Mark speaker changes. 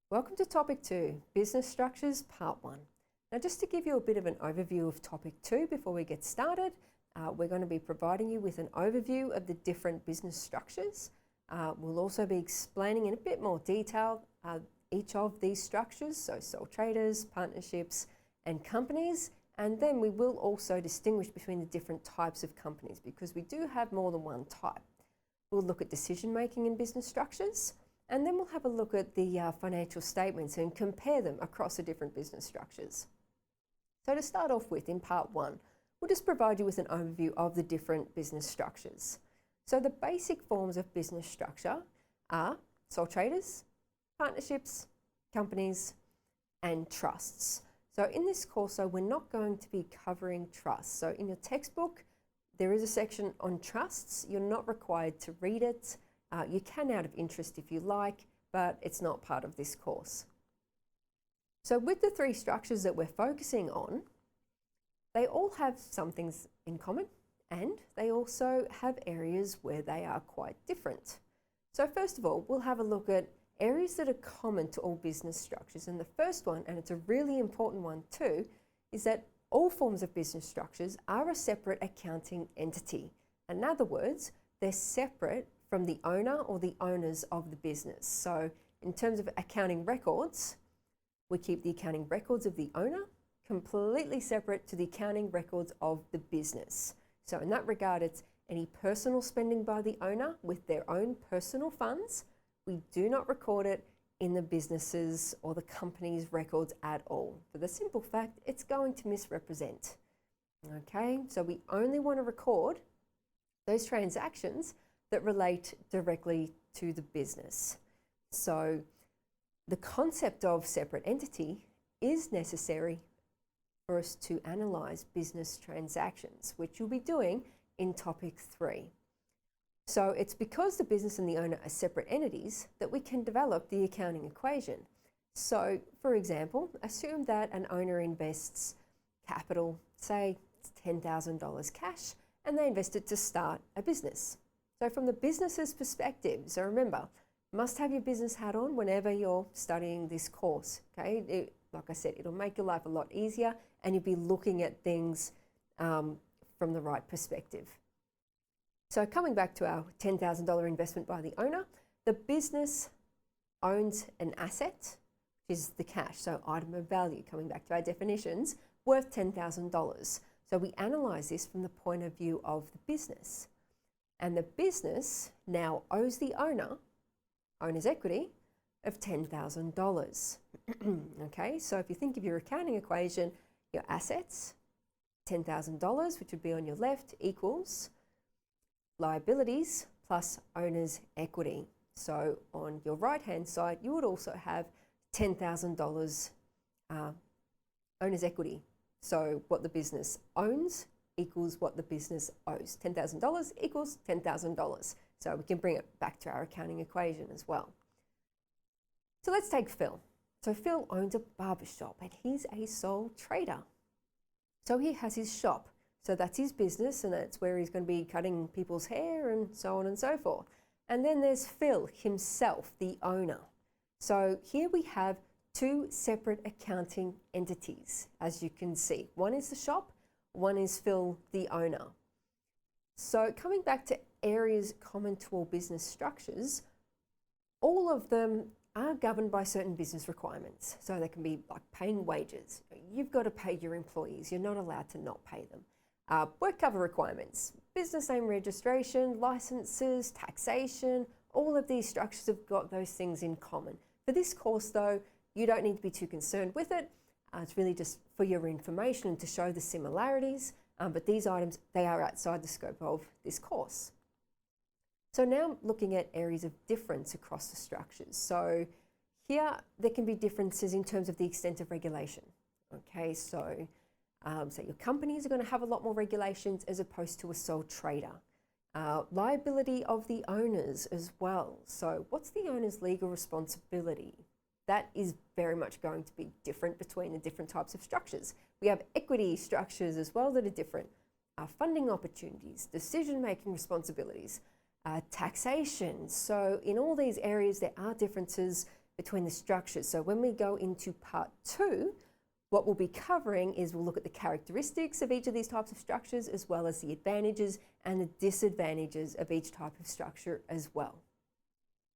Speaker 1: Welcome to Topic 2, Business Structures Part 1. Now just to give you a bit of an overview of Topic 2 before we get started, we're going to be providing you with an overview of the different business structures. We'll also be explaining in a bit more detail each of these structures, so sole traders, partnerships and companies, and then we will also distinguish between the different types of companies because we do have more than one type. We'll look at decision making in business structures, and then we'll have a look at the financial statements and compare them across the different business structures. So to start off with, in part 1, we'll just provide you with an overview of the different business structures. So the basic forms of business structure are sole traders, partnerships, companies, and trusts. So in this course, we're not going to be covering trusts. So in your textbook, there is a section on trusts. You're not required to read it. You can out of interest if you like, but it's not part of this course. So with the three structures that we're focusing on, they all have some things in common and they also have areas where they are quite different. So first of all, we'll have a look at areas that are common to all business structures. And the first one, and it's a really important one too, is that all forms of business structures are a separate accounting entity. In other words, they're separate from the owner or the owners of the business. So in terms of accounting records, we keep the accounting records of the owner completely separate to the accounting records of the business. So in that regard, it's any personal spending by the owner with their own personal funds. We do not record it in the businesses or the company's records at all. For the simple fact, it's going to misrepresent. Okay, so we only want to record those transactions that relate directly to the business. So the concept of separate entity is necessary for us to analyse business transactions, which you'll be doing in topic 3. So it's because the business and the owner are separate entities that we can develop the accounting equation. So for example, assume that an owner invests capital, say it's $10,000 cash, and they invest it to start a business. So from the business's perspective, so remember, must have your business hat on whenever you're studying this course, okay? Like I said, it'll make your life a lot easier and you'll be looking at things from the right perspective. So coming back to our $10,000 investment by the owner, the business owns an asset, which is the cash, so item of value, coming back to our definitions, worth $10,000. So we analyse this from the point of view of the business. And the business now owes the owner's equity of $10,000. Okay, so if you think of your accounting equation, your assets, $10,000, which would be on your left, equals liabilities plus owner's equity. So on your right-hand side, you would also have $10,000 owner's equity. So what the business owns equals what the business owes. $10,000 equals $10,000. So we can bring it back to our accounting equation as well. So let's take Phil. So Phil owns a barbershop and he's a sole trader. So he has his shop. So that's his business and that's where he's going to be cutting people's hair and so on and so forth. And then there's Phil himself, the owner. So here we have two separate accounting entities, as you can see. One is the shop, one is Phil, the owner. So coming back to areas common to all business structures, all of them are governed by certain business requirements. So they can be like paying wages. You've got to pay your employees. You're not allowed to not pay them. Work cover requirements, business name registration, licenses, taxation, all of these structures have got those things in common. For this course though, you don't need to be too concerned with it. It's really just for your information and to show the similarities, but these items, they are outside the scope of this course. So now looking at areas of difference across the structures. So here there can be differences in terms of the extent of regulation. Okay, so your companies are going to have a lot more regulations as opposed to a sole trader. Liability of the owners as well. So what's the owner's legal responsibility? That is very much going to be different between the different types of structures. We have equity structures as well that are different. Funding opportunities, decision-making responsibilities, taxation. So in all these areas, there are differences between the structures. So when we go into part 2, what we'll be covering is we'll look at the characteristics of each of these types of structures, as well as the advantages and the disadvantages of each type of structure as well.